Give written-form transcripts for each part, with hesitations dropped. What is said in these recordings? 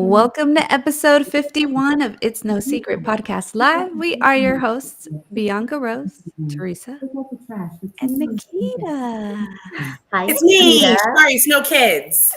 Welcome to episode 51 of It's No Secret Podcast Live. We are your hosts, Bianca Rose, Teresa, and Nikita. Hi, It's me. Nikita. Sorry, it's no kids.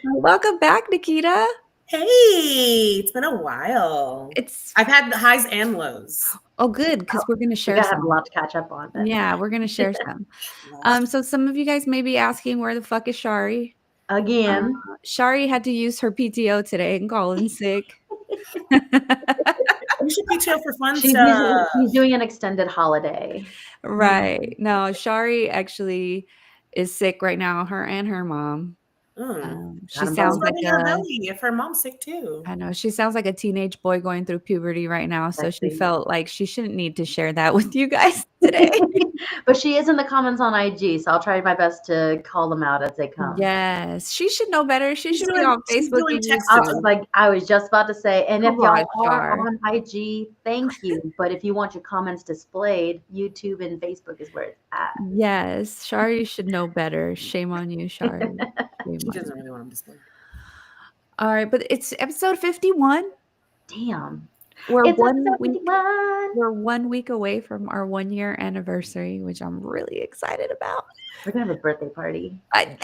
Welcome back, Nikita. Hey, it's been a while. It's I've had highs and lows. good because we're going to We share gotta have a some. lot to catch up on. Then. Yeah, we're going to share some. So some of you guys may be asking, where the fuck is Shari? Again, Shari had to use her PTO today and call in sick. You should PTO for fun she's stuff. doing an extended holiday. Right. No, Shari actually is sick right now, her and her mom. She Got 'em sounds both. like Rubbing her belly if her mom's sick too. I know she sounds like a teenage boy going through puberty right now. So she Exactly. felt like she shouldn't need to share that with you guys today. But she is in the comments on IG, so I'll try my best to call them out as they come. Yes, she should know better. She She's should be doing- on she's Facebook doing and text YouTube. I was just about to say, and if Come y'all on, are Shar. on IG, thank you. But if you want your comments displayed, YouTube and Facebook is where it's at. Yes, Shari should know better. Shame on you, Shari. Shame She on doesn't you. really want them displayed. All right, but it's episode 51. Damn. We're It's one episode week. 51. We're 1 week away from our 1-year anniversary, which I'm really excited about. We're gonna have a birthday party. I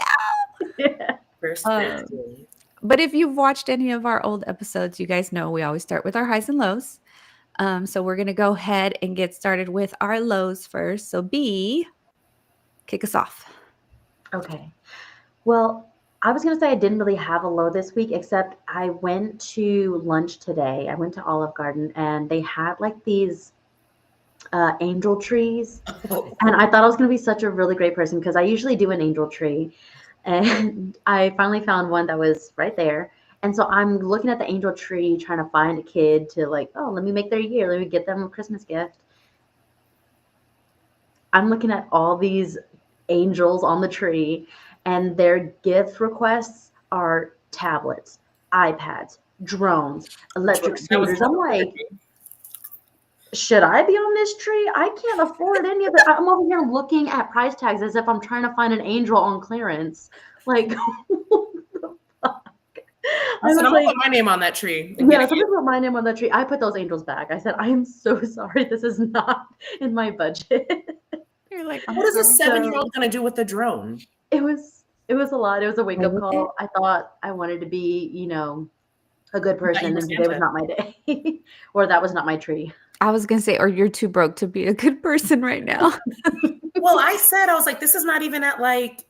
know. First birthday. But if you've watched any of our old episodes, you guys know we always start with our highs and lows. So we're going to go ahead and get started with our lows first. So B, kick us off. Okay. Well, I was going to say I didn't really have a low this week, except I went to lunch today. I went to Olive Garden and they had like these angel trees. And I thought I was going to be such a really great person because I usually do an angel tree. And I finally found one that was right there. And so I'm looking at the angel tree, trying to find a kid to like, oh, let me make their year. Let me get them a Christmas gift. I'm looking at all these angels on the tree, and their gift requests are tablets, iPads, drones, electric scooters. I'm like, should I be on this tree? I can't afford any of it. I'm over here looking at price tags as if I'm trying to find an angel on clearance. Like, what the fuck? I said, I'm gonna put my name on that tree. Yeah, somebody put my name on that tree. I put those angels back. I said, I am so sorry. This is not in my budget. You're like, What is a 7-year-old gonna do with the drone? It was a lot. It was a wake-up call. I thought I wanted to be, a good person, and today was not my day. Or that was not my tree. I was going to say, or you're too broke to be a good person right now. Well, I was like, this is not even at like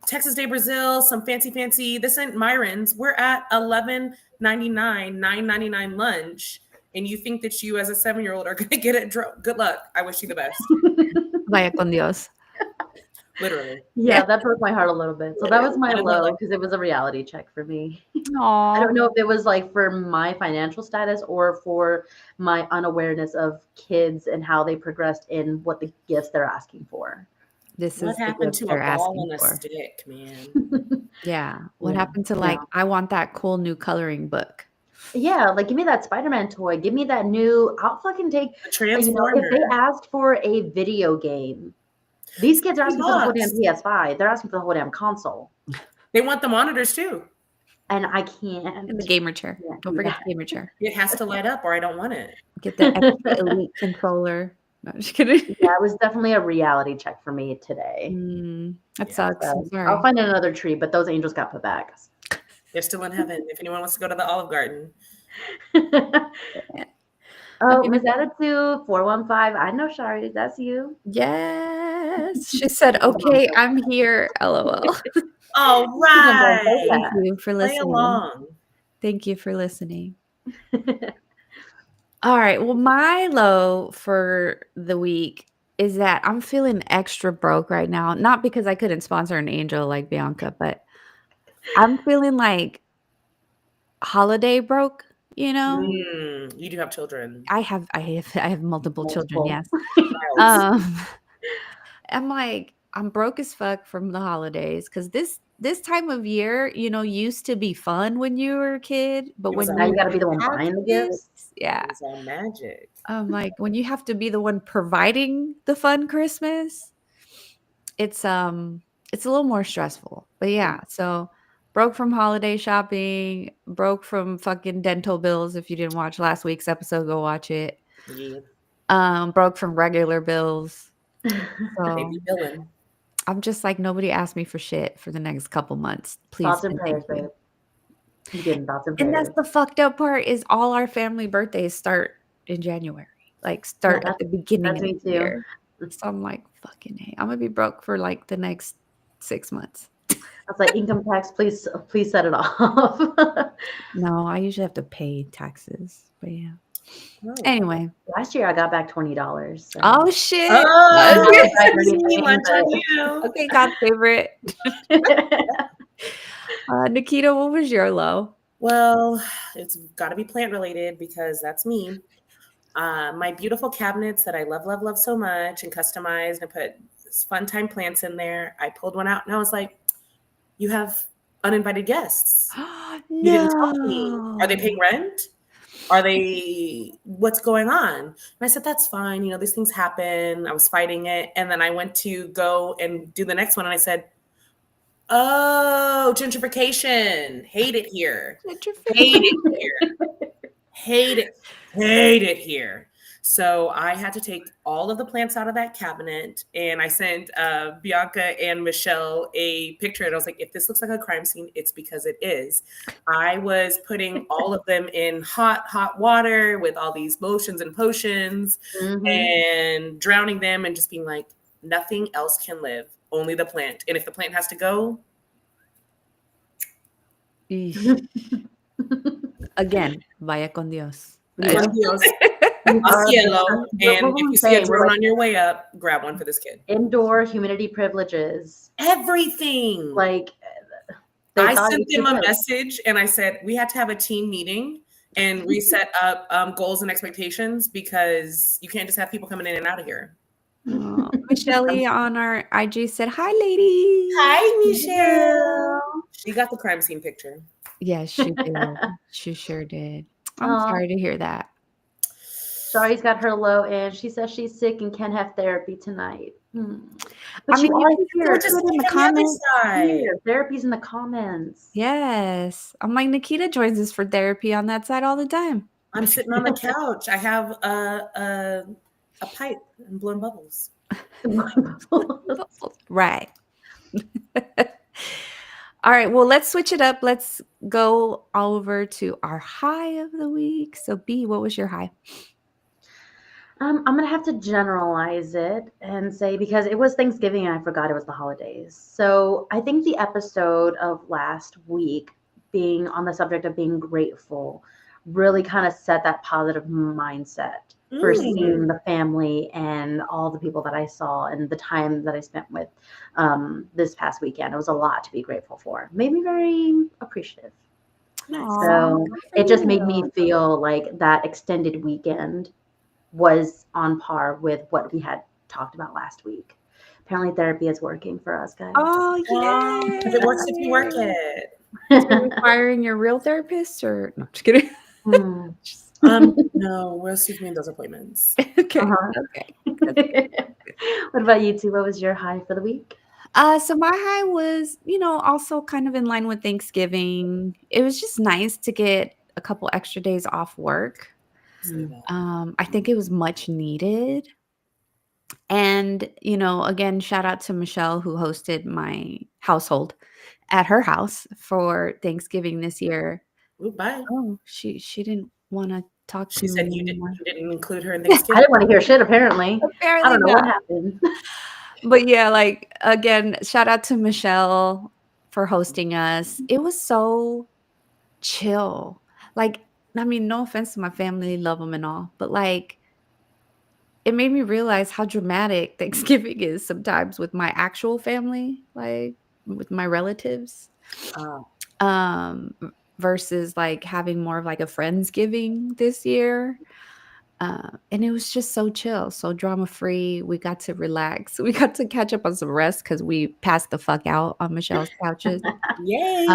Texas Day Brazil, some fancy. This ain't Myron's. We're at $11.99, $9.99 lunch. And you think that you as a 7-year-old are going to get it? Good luck. I wish you the best. Vaya con Dios. Literally. Yeah, that broke my heart a little bit. So that was my low because it was a reality check for me. Aww. I don't know if it was like for my financial status or for my unawareness of kids and how they progressed in what the gifts they're asking for. This What is the happened gift to a they're ball asking and a for. stick, man? Yeah. What Yeah. happened to like, I want that cool new coloring book. Yeah, like give me that Spider-Man toy. Give me that new. I'll fucking take. The Transformer. If they asked for a video game, these kids are asking for the whole damn PS5. They're asking for the whole damn console. They want the monitors too. And I can't. And the gamer chair. Yeah, Don't forget the gamer chair. It has to light up or I don't want it. Get the extra elite controller. No, I'm just kidding. Yeah, it was definitely a reality check for me today. That sucks. So I'm sorry. I'll find another tree, but those angels got put back. They're still in heaven. If anyone wants to go to the Olive Garden. Oh, Miss Attitude 415. I know, Shari. That's you. Yes. She said, okay, I'm here. LOL. All right. Thank you for Play listening. along. Thank you for listening. All right. Well, my low for the week is that I'm feeling extra broke right now. Not because I couldn't sponsor an angel like Bianca, but I'm feeling like holiday broke, You do have children. I have multiple children, yes. Child. I'm like, I'm broke as fuck from the holidays because this time of year, used to be fun when you were a kid, but when Now you got to be the one have buying the kids, gifts. yeah, It's all magic. like when you have to be the one providing the fun Christmas, it's a little more stressful. But yeah, so broke from holiday shopping, broke from fucking dental bills. If you didn't watch last week's episode, go watch it. Yeah, Broke from regular bills. they So be billing. I'm just like, nobody asked me for shit for the next couple months. Please Thoughts and and thank prayers, you. babe. You getting thoughts and And that's prayers. the fucked up part is all our family birthdays start in January, like Yeah, start at the beginning that's of me the too. year. So I'm like, fucking hey, I'm gonna be broke for like the next 6 months. I was like, income tax, please set it off. No, I usually have to pay taxes, but yeah. Oh. Anyway. Last year I got back $20. So. Oh shit. I Oh, haven't back or see, anything, lunch on but you. Okay, God's favorite. Nikita, what was your low? Well, it's got to be plant related because that's me. My beautiful cabinets that I love, love, love so much and customized and put fun time plants in there. I pulled one out and I was like, you have uninvited guests. You didn't tell me. Are they paying No. rent? Are they, what's going on? And I said, that's fine. You know, these things happen. I was fighting it. And then I went to go and do the next one. And I said, oh, gentrification. Hate it here. Hate it here. Hate it here. So I had to take all of the plants out of that cabinet, and I sent Bianca and Michelle a picture. And I was like, if this looks like a crime scene, it's because it is. I was putting all of them in hot water with all these lotions and potions and drowning them and just being like, nothing else can live, only the plant. And if the plant has to go, Again, vaya con Dios. con Dios, al cielo. And if you see a drone on your way up, grab one for this kid. Indoor humidity privileges. Everything. Like I sent them a message and I said, we had to have a team meeting and reset up goals and expectations because you can't just have people coming in and out of here. Michelle on our IG said, hi, ladies. Hi, Michelle. She got the crime scene picture. Yes, she did. She sure did. I'm sorry to hear that. Shari's got her low and she says she's sick and can't have therapy tonight. But I mean, you just in the comments. Therapy's in the comments. Yes. I'm like, Nikita joins us for therapy on that side all the time. I'm sitting on the couch. I have a pipe and blowing bubbles. Right. All right. Well, let's switch it up. Let's go over to our high of the week. So, B, what was your high? I'm going to have to generalize it and say because it was Thanksgiving and I forgot it was the holidays. So I think the episode of last week being on the subject of being grateful really kind of set that positive mindset for seeing the family and all the people that I saw and the time that I spent with this past weekend. It was a lot to be grateful for. Made me very appreciative. So it just made me feel like that extended weekend was on par with what we had talked about last week. Apparently therapy is working for us, guys. Oh, yeah. Because it works if you work it. Are you firing your real therapist or no, just kidding. No, we'll see if we need those appointments. Okay. Okay. What about you two? What was your high for the week? So my high was, also kind of in line with Thanksgiving. It was just nice to get a couple extra days off work. I think it was much needed. And, again, shout out to Michelle who hosted my household at her house for Thanksgiving this year. Ooh, bye. Oh, she didn't want to talk to me. She said you anymore. didn't include her in Thanksgiving. I didn't want to hear shit, apparently. I don't know what happened. But yeah, again, shout out to Michelle for hosting us. It was so chill. No offense to my family, love them and all, but it made me realize how dramatic Thanksgiving is sometimes with my actual family, with my relatives, versus having more of a Friendsgiving this year. And it was just so chill, so drama free. We got to relax. We got to catch up on some rest because we passed the fuck out on Michelle's couches. Yay!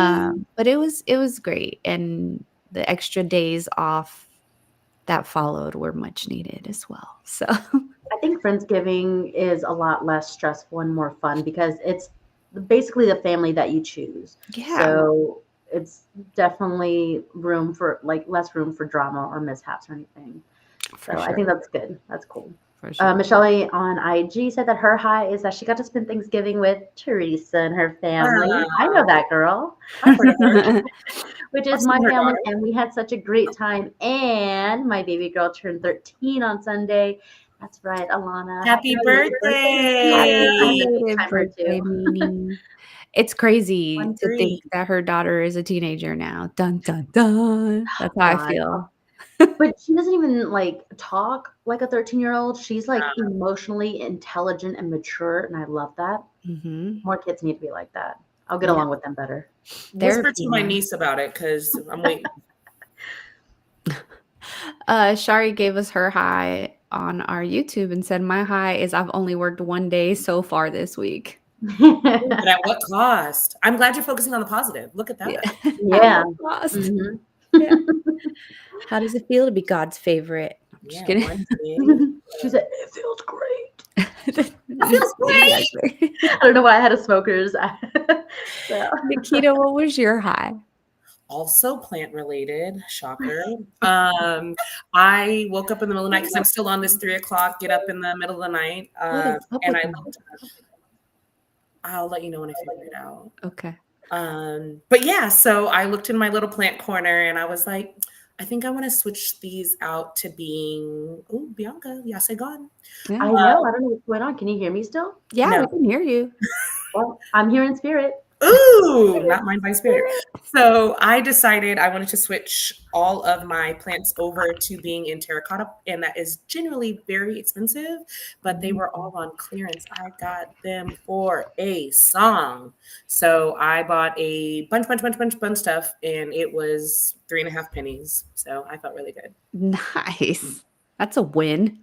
But it was great, and the extra days off that followed were much needed as well. So I think Friendsgiving is a lot less stressful and more fun because it's basically the family that you choose. Yeah, So it's definitely room for like less room for drama or mishaps or anything. for So I sure, think that's good. That's cool. for sure. Michelle on IG said that her high is that she got to spend Thanksgiving with Teresa and her family. I know that girl, Happy for her. which I've is seen my her family, daughter. and we had such a great time. And my baby girl turned 13 on Sunday. That's right, Alana. Happy Thank you. I birthday. had a good Belated time her birthday, too. Mimi. It's crazy to think 1-3. that her daughter is a teenager now. Dun, dun, dun. That's how I God. feel. But she doesn't even like talk like a 13-year-old. She's like Yeah. emotionally intelligent and mature, and I love that. Mhm. More kids need to be like that. I'll get Yeah. along with them better. Whisper Therapy, to my man. niece about it because I'm waiting. Shari gave us her high on our YouTube and said, "My high is I've only worked 1 day so far this week." But at what cost? I'm glad you're focusing on the positive. Look at Yeah. that. At Yeah. what cost? Mhm. Yeah. How does it feel to be God's favorite? I'm just Yeah, kidding. 1 day. She said, "It feels great." That feels great. Exactly. I don't know why I had a smokers. So Nikita, what was your high? Also plant related, shocker. I woke up in the middle of the night because I'm still on this 3 o'clock, get up in the middle of the night. What is up And with I you? looked, I'll let you know when I figure it out. Okay. But yeah, so I looked in my little plant corner and I was like, I think I want to switch these out to being, oh, Bianca, Yase gone. Yeah. I know. I don't know what's going on. Can you hear me still? Yeah, we No. can hear you. Well, I'm here in spirit. Ooh, not mine by spirit. So I decided I wanted to switch all of my plants over to being in terracotta, and that is generally very expensive, but they were all on clearance. I got them for a song. So I bought a bunch stuff, and it was 3.5 pennies. So I felt really good. Nice. That's a win.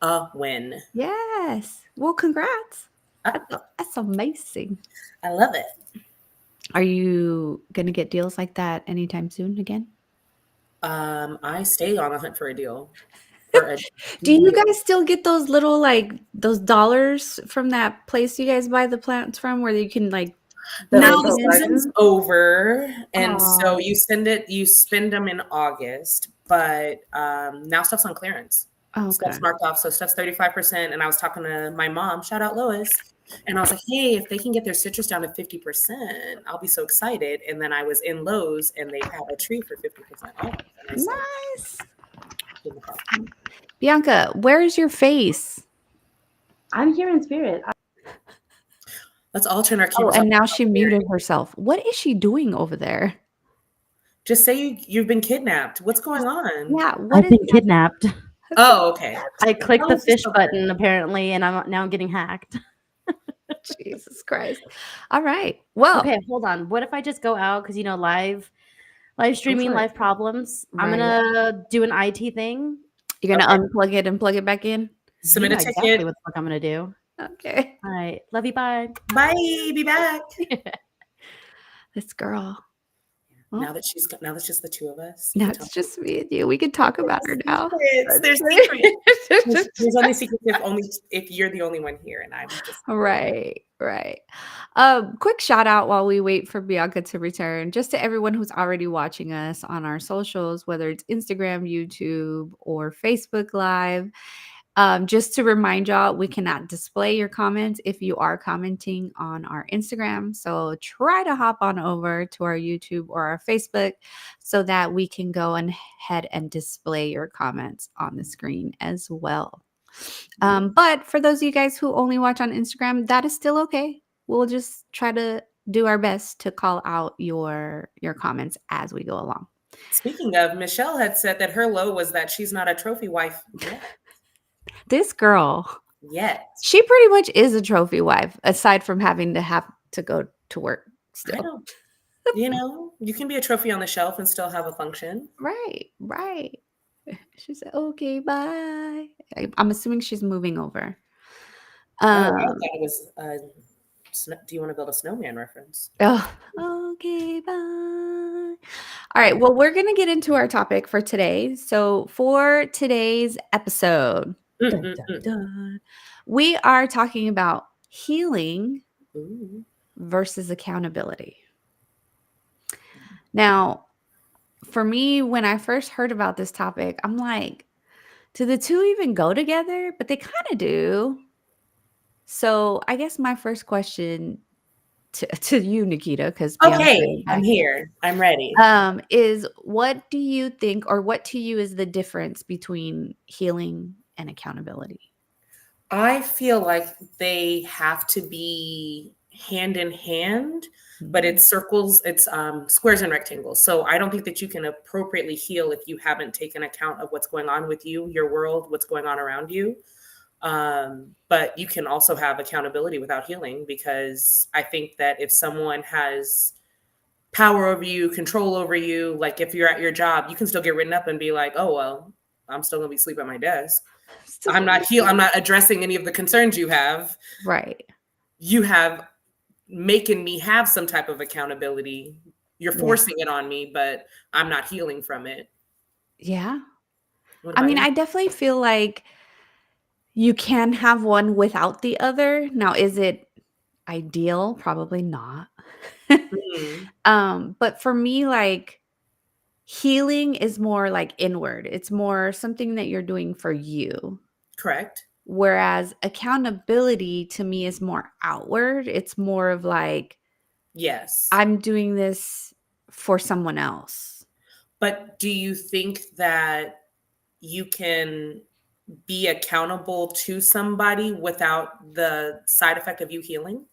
A win. Yes. Well, congrats. Uh, That's amazing. I love it. Are you going to get deals like that anytime soon again? I stay on a hunt for a deal. For a Do you deal. guys still get those little like those dollars from that place you guys buy the plants from where you can like The No, type the it little in? season's garden. over, and so Oh, you spend them in August, but now stuff's on clearance. okay. Stuff's marked off, so stuff's 35%. And I was talking to my mom, shout out Lois, and I was like, hey, if they can get their citrus down to 50%, I'll be so excited. And then I was in Lowe's, and they had a tree for 50% off, and I said, Nice. "Give me a call." Bianca, where's your face? I'm here in spirit. Let's all turn our Oh, cameras off. and now she muted herself. What is she doing over there? Just say you've been kidnapped. What's going on? Yeah, what I've is been kidnapped. Oh, okay. I clicked That the was just fish so button apparently, and I'm now getting hacked. Jesus Christ. All right. Well, Okay, hold on. What if I just go out because live streaming, for it. live problems? I'm Right. gonna do an IT thing. You're gonna Okay. unplug it and plug it back in? Submit You a know ticket. exactly what the fuck I'm gonna do. Okay. All right, love you. Bye. Bye. Be back. This girl. Well, Now that it's just the two of us. now it's just me and you. We can talk about her now. Secrets. There's secrets. There's only secrets if you're the only one here, and I'm just Right, right. Quick shout out while we wait for Bianca to return, just to everyone who's already watching us on our socials, whether it's Instagram, YouTube, or Facebook Live. Just to remind y'all, we cannot display your comments if you are commenting on our Instagram. So try to hop on over to our YouTube or our Facebook so that we can go ahead and display your comments on the screen as well. But for those of you guys who only watch on Instagram, that is still okay. We'll just try to do our best to call out your comments as we go along. Speaking of, Michelle had said that her low was that she's not a trophy wife This girl, yet. she pretty much is a trophy wife, aside from having to go to work I still. don't. You can be a trophy on the shelf and still have a function. Right, right. She said, "Okay, bye." I'm assuming she's moving over. Oh, I thought it was. Do you want to build a snowman reference? Okay, bye. All right. Well, we're going to get into our topic for today. So, for today's episode, dun, dun, dun, we are talking about healing Ooh. versus accountability. Now, for me, when I first heard about this topic, I'm like, do the two even go together? But they kind of do. So I guess my first question to you, Nikita, because Bianca is Okay, I'm back here, here. I'm ready. is what do you think, or what to you is the difference between healing and accountability? I feel like they have to be hand in hand, but Mm. it's circles, it's squares and rectangles. So I don't think that you can appropriately heal if you haven't taken account of what's going on with you, your world, what's going on around you. But you can also have accountability without healing, because I think that if someone has power over you, control over you, like if you're at your job, you can still get written up and be like, oh, well, I'm still going to be asleep at my desk. Still gonna be I'm not addressing any of the concerns you have. right. You have making me have some type of accountability. You're Yeah. forcing it on me, but I'm not healing from it. Yeah. What I about mean, you? I definitely feel like you can have one without the other. Now, is it ideal? Probably not. Mhm. But for me, like healing is more like inward. It's more something that you're doing for you. Correct. Whereas accountability to me is more outward. It's more of like, Yes. I'm doing this for someone else. But do you think that you can be accountable to somebody without the side effect of you healing?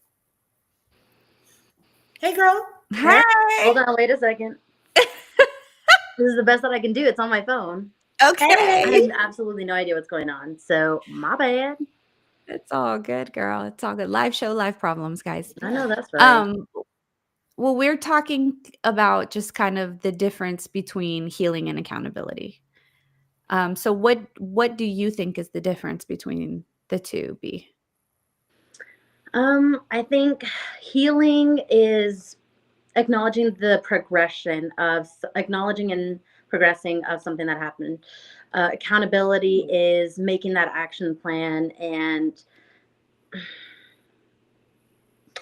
Hey, girl. Hey, hold Hi. on, wait a second. This is the best that I can do. It's on my phone. I Okay. have absolutely no idea what's going on. So my bad. It's all good, girl. It's all good. Live show, live problems, guys. I know Yeah. that's right. Um, well, we're talking about just kind of the difference between healing and accountability. So what do you think is the difference between the two, B? I think healing is acknowledging the progression of acknowledging and progressing of something that happened. Accountability is making that action plan, and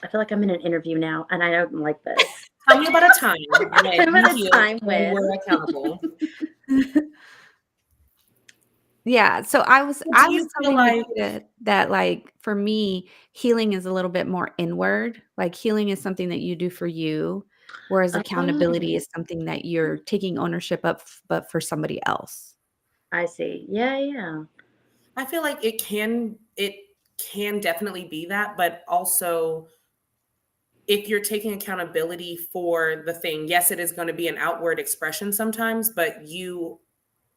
I feel like I'm in an interview now, and I don't like this. Tell me about a time when I'm you at a healed time and when were accountable. Yeah, so Do I was you feel telling like, Nikita that, like, for me, healing is a little bit more inward. Like, healing is something that you do for you, whereas accountability oh, is something that you're taking ownership of, but for somebody else. I see. Yeah, yeah. I feel like it can definitely be that, but also if you're taking accountability for the thing, yes, it is going to be an outward expression sometimes, but you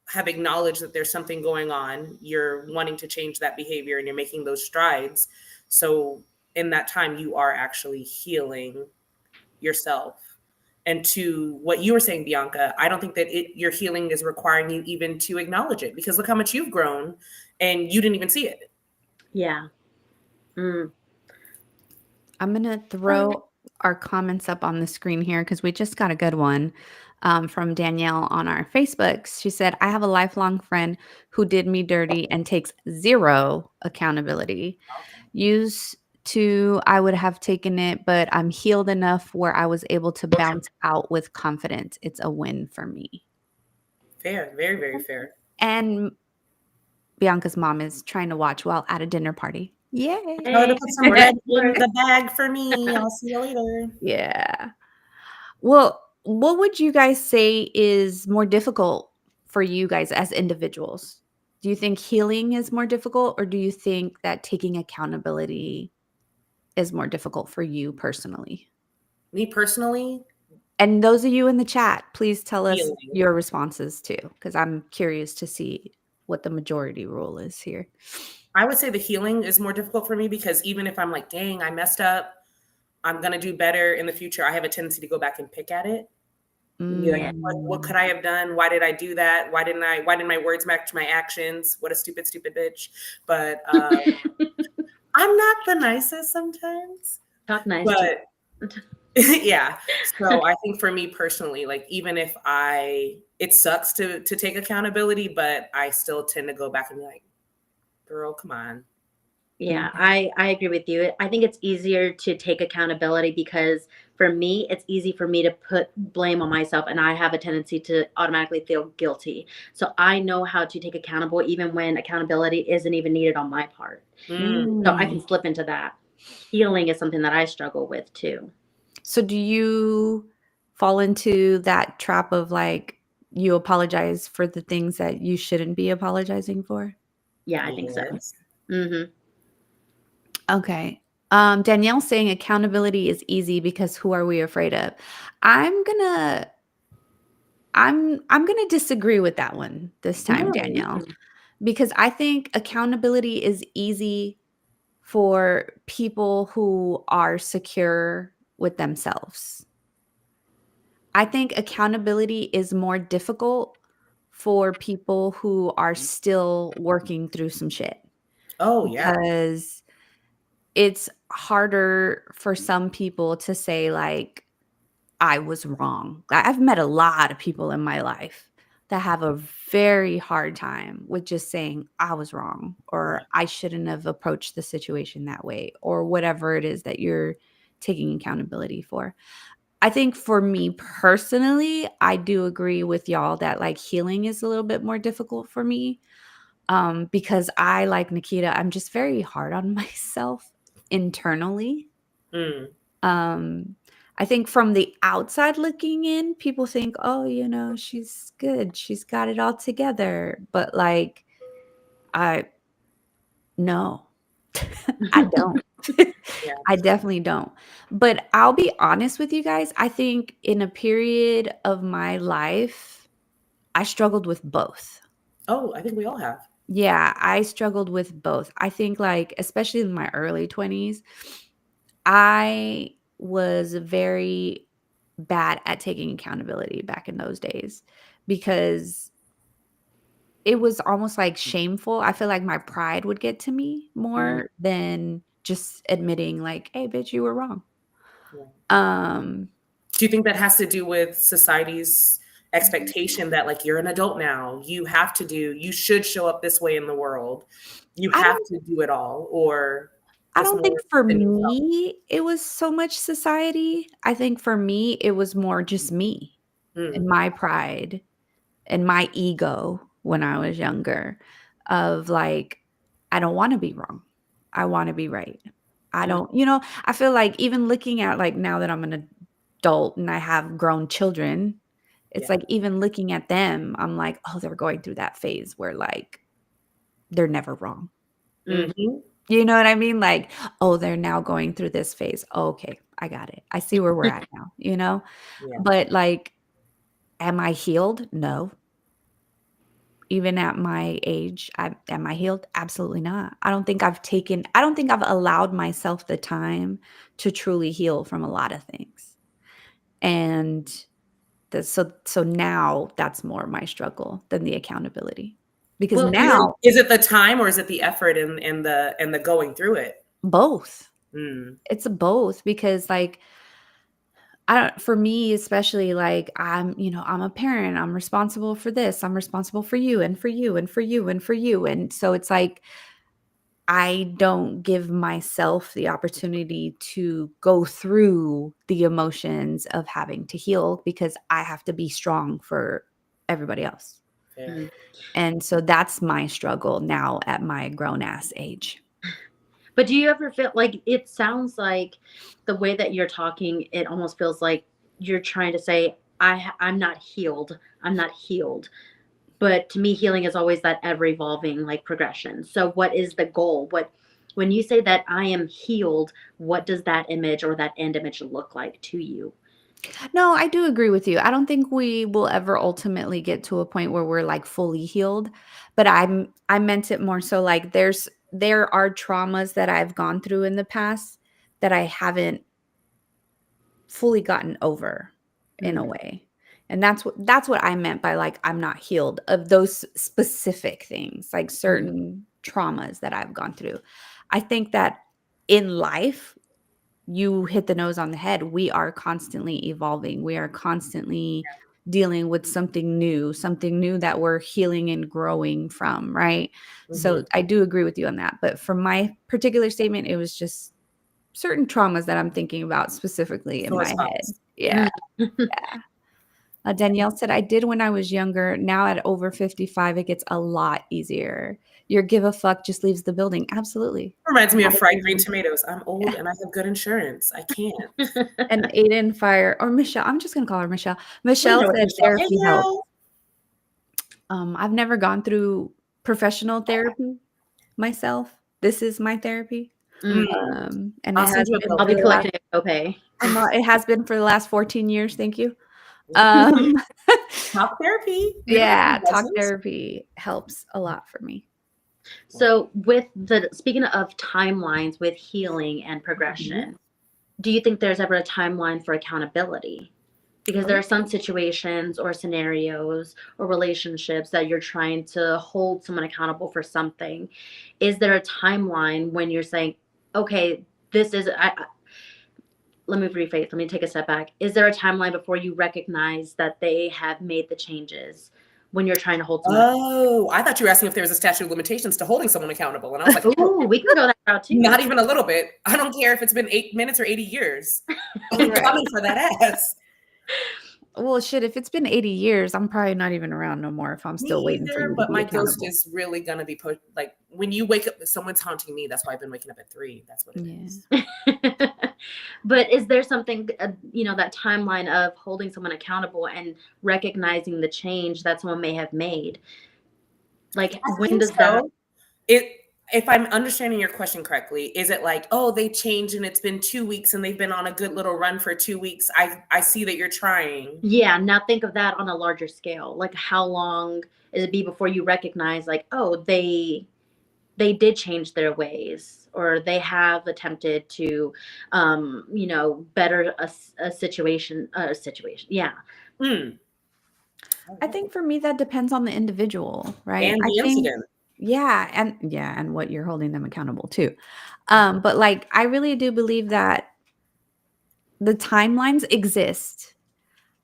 have acknowledged that there's something going on. You're wanting to change that behavior and you're making those strides. So in that time, you are actually healing yourself. And to what you were saying, Bianca, I don't think that your healing is requiring you even to acknowledge it, because look how much you've grown and you didn't even see it. Yeah. Mm. I'm gonna throw our comments up on the screen here because we just got a good one from Danielle on our Facebooks. She said, "I have a lifelong friend who did me dirty and takes zero accountability. Used to, I would have taken it, but I'm healed enough where I was able to bounce out with confidence. It's a win for me." Fair, very, very fair. And Bianca's mom is trying to watch while at a dinner party. Yay! Tell her to Hey, put some we're bread at in work. the bag for me. I'll see you later. Yeah. Well, what would you guys say is more difficult for you guys as individuals? Do you think healing is more difficult, or do you think that taking accountability is more difficult for you personally? Me personally, And those of you in the chat, please tell us healing. your responses too, because I'm curious to see what the majority rule is here. I would say the healing is more difficult for me, because even if I'm like, dang, I messed up, I'm gonna do better in the future, I have a tendency to go back and pick at it and be like, Yeah. what Mm, could I have done? Why did I do that? Why didn't my words match my actions? What a stupid, stupid bitch. But I'm not the nicest sometimes. Talk nice to But yeah. So I think for me personally, like even if it sucks to take accountability, but I still tend to go back and be like, girl, come on. Mm. Yeah, I agree with you. I think it's easier to take accountability because for me, it's easy for me to put blame on myself, and I have a tendency to automatically feel guilty. So I know how to take accountable even when accountability isn't even needed on my part. Mm. So I Mm. can slip into that. Healing is something that I struggle with too. So do you fall into that trap of like you apologize for the things that you shouldn't be apologizing for? Yeah, I think so. Yes. Mhm. Okay. Danielle's saying accountability is easy because who are we afraid of? I'm gonna I'm gonna disagree with that one this time, Danielle, Mm. because I think accountability is easy for people who are secure with themselves. I think accountability is more difficult for people who are still working through some shit Oh yeah. because it's harder for some people to say, like, I was wrong. I've met a lot of people in my life that have a very hard time with just saying, I was wrong, or Yeah. I shouldn't have approached the situation that way, or whatever it is that you're taking accountability for. I think for me personally, I do agree with y'all that like healing is a little bit more difficult for me because I, like Nikita, I'm just very hard on myself internally. Mm. Um, I think from the outside looking in, people think, "Oh, you know, she's good. She's got it all together." But like, I no, I don't. I Yes. definitely don't. But I'll be honest with you guys. I think in a period of my life, I struggled with both. Oh, I think we all have. Yeah, I struggled with both. I think, like, especially in my early 20s, I was very bad at taking accountability back in those days because it was almost like shameful. I feel like my pride would get to me Mm. more than just admitting, like, hey, bitch, you were wrong. Yeah. Um, Do you think that has to do with society's expectation that like you're an adult now, you should show up this way in the world, you I have don't to do it all, or I just don't think more for than yourself? me it was so much society. I think for me it was more just me and Mm. my pride and my ego when I was younger of like, I don't want to be wrong. I want to be right. I Mm. don't, I feel like even looking at like now that I'm an adult and I have grown children, it's Yeah. like even looking at them, I'm like, oh, they're going through that phase where like they're never wrong. Mm. Hmm. You know what I mean? Like, oh, they're now going through this phase. Oh, okay, I got it. I see where we're at now. Yeah. But like, am I healed? No. Even at my age, am I healed? Absolutely not. I don't think I've allowed myself the time to truly heal from a lot of things. And so now that's more my struggle than the accountability. Because Well, now Is it the time or is it the effort and the going through it? both. Mm. It's a both because like I don't for me especially like I'm a parent. I'm responsible for this. I'm responsible for you and for you and for you and for you. And so it's like I don't give myself the opportunity to go through the emotions of having to heal because I have to be strong for everybody else. Fair. mm. And so that's my struggle now at my grown ass age. But do you ever feel like it sounds like the way that you're talking, it almost feels like you're trying to say, I'm not healed. I'm not healed. But to me, healing is always that ever evolving like progression. So what is the goal? When you say that I am healed, what does that image or that end image look like to you? No, I do agree with you. I don't think we will ever ultimately get to a point where we're like fully healed, but I meant it more so like there are traumas that I've gone through in the past that I haven't fully gotten over in a Mm, way. And that's what I meant by like I'm not healed of those specific things, like mm, certain traumas that I've gone through. I think that in life you hit the nose on the head. We are constantly evolving. We are constantly dealing with something new that we're healing and growing from, right? So I do agree with you on that. But for my particular statement, it was just certain traumas that I'm thinking about specifically in Sore my head. spots. Yeah. Yeah. Danielle said, I did when I was younger. Now at over 55, it gets a lot easier. Your give a fuck just leaves the building. Absolutely. Reminds me of fried green tomatoes. I'm old and I have good insurance. I can't. And Aiden Fire, or Michelle, I'm just going to call her Michelle. We Michelle know it's said Michelle. Hey, therapy helps. girl. I've never gone through professional therapy myself. This is my therapy. And it I'll send has you a been bill. I'll be for the last, collecting a copay. it has been for the last 14 years. Thank you. Talk therapy. We don't Yeah, have talk lessons. therapy helps a lot for me. So speaking of timelines with healing and progression, do you think there's ever a timeline for accountability? Because there are some situations or scenarios or relationships that you're trying to hold someone accountable for something. Is there a timeline when you're saying, okay, this is, let me rephrase, let me take a step back. Is there a timeline before you recognize that they have made the changes when you're trying to hold someone Oh, I thought you were asking if there was a statute of limitations to holding someone accountable. And I was like, Ooh, we can go that route too. not even a little bit. I don't care if it's been 8 minutes or 80 years. I'm Right. coming for that ass. Well, shit, if it's been 80 years, I'm probably not even around no more if I'm still Me waiting for either, you to but be my accountable. ghost is really gonna be put like when you wake up, someone's haunting me. That's why I've been waking up at 3. That's what it is. But is there something, that timeline of holding someone accountable and recognizing the change that someone may have made? Like, when does that? If I'm understanding your question correctly, is it like, oh, they changed and it's been 2 weeks and they've been on a good little run for 2 weeks? I see that you're trying. Yeah, now think of that on a larger scale. Like, how long is it be before you recognize, like, oh, they did change their ways, or they have attempted to, better a situation. Yeah. I think for me that depends on the individual, right? And the incident. And what you're holding them accountable to. But like I really do believe that the timelines exist,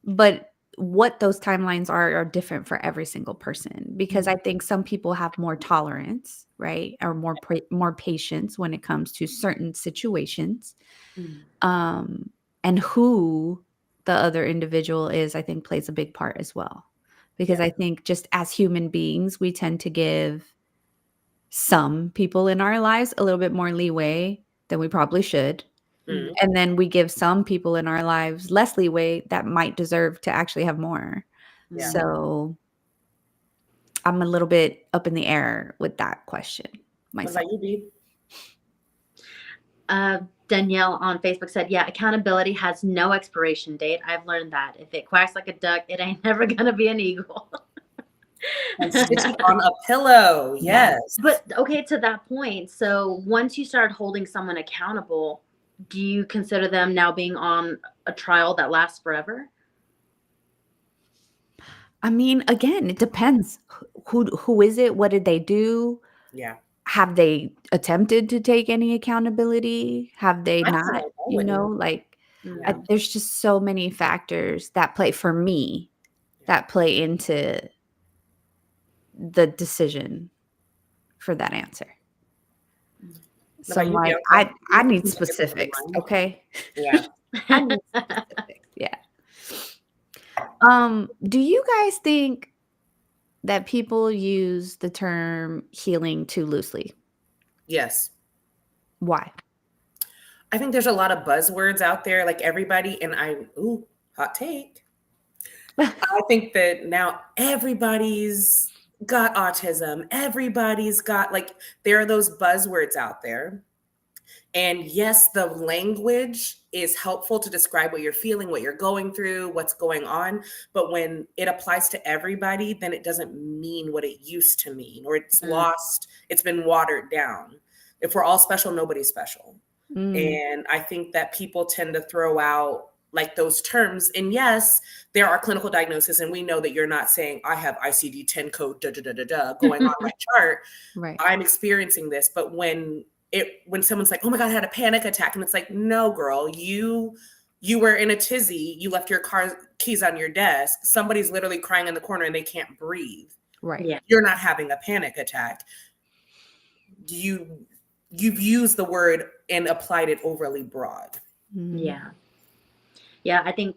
but what those timelines are different for every single person, because I think some people have more tolerance, right? Or more patience when it comes to certain situations. And who the other individual is, I think plays a big part as well. Because I think just as human beings, we tend to give some people in our lives a little bit more leeway than we probably should. And then we give some people in our lives less leeway that might deserve to actually have more. Yeah. So I'm a little bit up in the air with that question myself. What about you, Bea? Danielle on Facebook said, yeah, accountability has no expiration date. I've learned that. If it quacks like a duck, it ain't never going to be an eagle. And stitching on a pillow. Yes. But okay, to that point. So once you start holding someone accountable, do you consider them now being on a trial that lasts forever? I mean, again, it depends. Who is it? What did they do? Yeah. Have they attempted to take any accountability? Have they I not? feel like There's just so many factors that play for me that play into the decision for that answer. So I'm like, I need specifics, okay? Yeah. I need specifics, yeah. Do you guys think that people use the term healing too loosely? Yes. Why? I think there's a lot of buzzwords out there, like everybody, and hot take. I think that now everybody's got autism. Everybody's got, like, there are those buzzwords out there. And yes, the language is helpful to describe what you're feeling, what you're going through, what's going on. But when it applies to everybody, then it doesn't mean what it used to mean, or it's lost, it's been watered down. If we're all special, nobody's special. And I think that people tend to throw out like those terms. And yes, there are clinical diagnoses, and we know that you're not saying I have ICD-10 code going on my chart. Right. I'm experiencing this. But when someone's like, oh my God, I had a panic attack, and it's like, no, girl, you you were in a tizzy, you left your car keys on your desk, somebody's literally crying in the corner and they can't breathe. Right. Yeah. You're not having a panic attack. You've used the word and applied it overly broad. Mhm. Yeah. Yeah, I think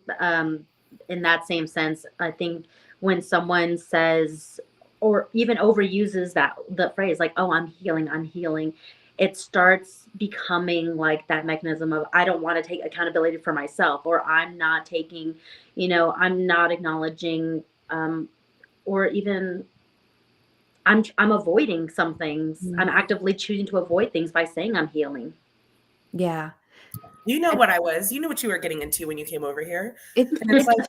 in that same sense, I think when someone says or even overuses the phrase like, "Oh, I'm healing," it starts becoming like that mechanism of I don't want to take accountability for myself, or I'm not taking, I'm not acknowledging, or even I'm avoiding some things. I'm Mhm. actively choosing to avoid things by saying I'm healing. Yeah. You know what I was. You knew what you were getting into when you came over here. It And it's like,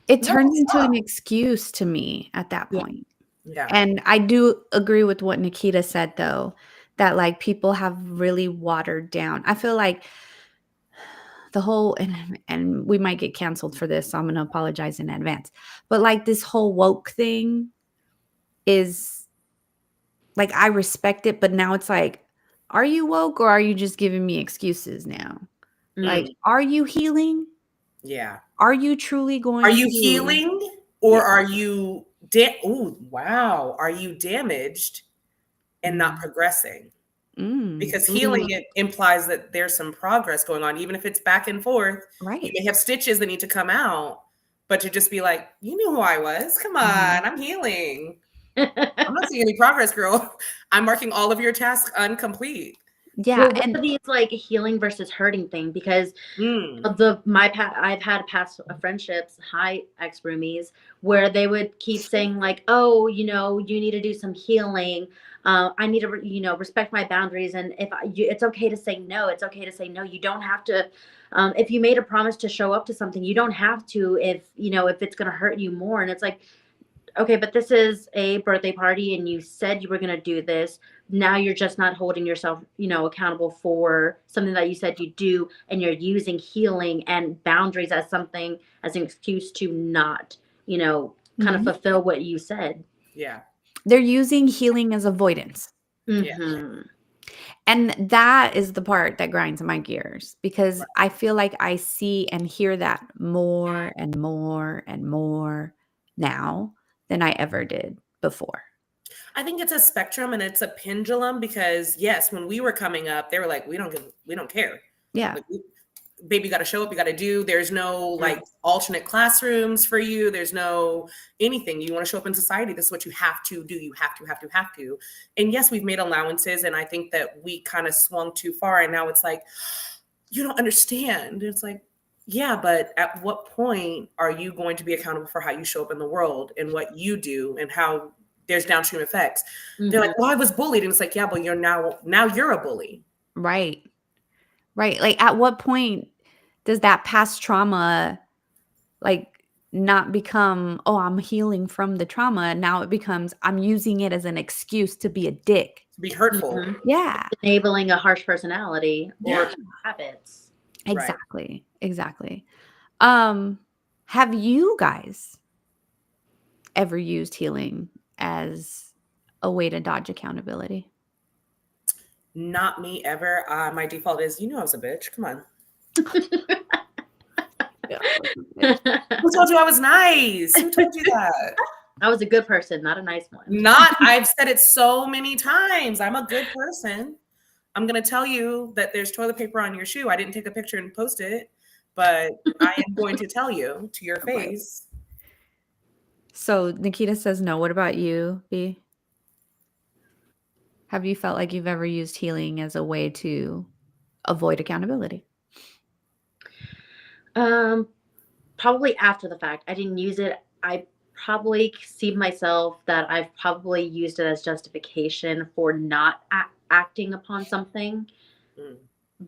it no, turns into stop. an excuse to me at that Yeah. point. Yeah. And I do agree with what Nikita said though, that like people have really watered down. I feel like the whole and we might get canceled for this, so I'm gonna apologize in advance. But like this whole woke thing is like I respect it, but now it's like, are you woke or are you just giving me excuses now? Like, Mm, are you healing? yeah. Are you truly Are going you to healing Yeah. or are you ooh, wow. Are you damaged and not Mm. progressing? Mm. Because healing it implies that there's some progress going on, even if it's back and forth. You Right. may have stitches that need to come out, but to just be like, you knew who I was. Come on, Mhm. I'm healing. I'm not seeing any progress, girl. I'm marking all of your tasks incomplete. Yeah, Well, what and are these like healing versus hurting thing? Because Mm, I've had past friendships, high ex roomies, where they would keep saying like, "Oh, you need to do some healing. I need to, respect my boundaries, and it's okay to say no. It's okay to say no. You don't have to. If you made a promise to show up to something, you don't have to. If it's going to hurt you more." And it's like, okay, but this is a birthday party and you said you were going to do this. Now you're just not holding yourself, accountable for something that you said you do, and you're using healing and boundaries as an excuse to not, kind of Mhm. fulfill what you said. yeah, they're using healing as avoidance. yeah. Mhm. And that is the part that grinds my gears because I feel like I see and hear that more and more and more now than I ever did before. I think it's a spectrum and it's a pendulum because yes, when we were coming up, they were like, we don't care. Yeah. Like, baby, you got to show up. You got to do. There's no Yeah. like alternate classrooms for you. There's no anything. You want to show up in society. This is what you have to do. You have to. And yes, we've made allowances. And I think that we kind of swung too far. And now it's like, you don't understand. It's like, yeah, but at what point are you going to be accountable for how you show up in the world and what you do and how there's downstream effects? They're Mhm. like, well, I was bullied. And it's like, yeah, but you're now you're a bully. Right. Right. Like at what point does that past trauma like not become, oh, I'm healing from the trauma. Now it becomes I'm using it as an excuse to be a dick. To be hurtful. Mhm. Yeah. Enabling a harsh personality or Yeah. habits. Right. Exactly. Exactly. Have you guys ever used healing as a way to dodge accountability? Not me ever. My default is, you know, I was a bitch. Come on. Yeah. Who told you I was nice? Who told you that? I was a good person, not a nice one. I've said it so many times. I'm a good person. I'm going to tell you that there's toilet paper on your shoe. I didn't take a picture and post it, but I am going to tell you to your Right. face. So Nikita says no. What about you, B? Have you felt like you've ever used healing as a way to avoid accountability? Um, Probably after the fact. I didn't use it. I probably see myself that I've probably used it as justification for not acting upon something, Mm.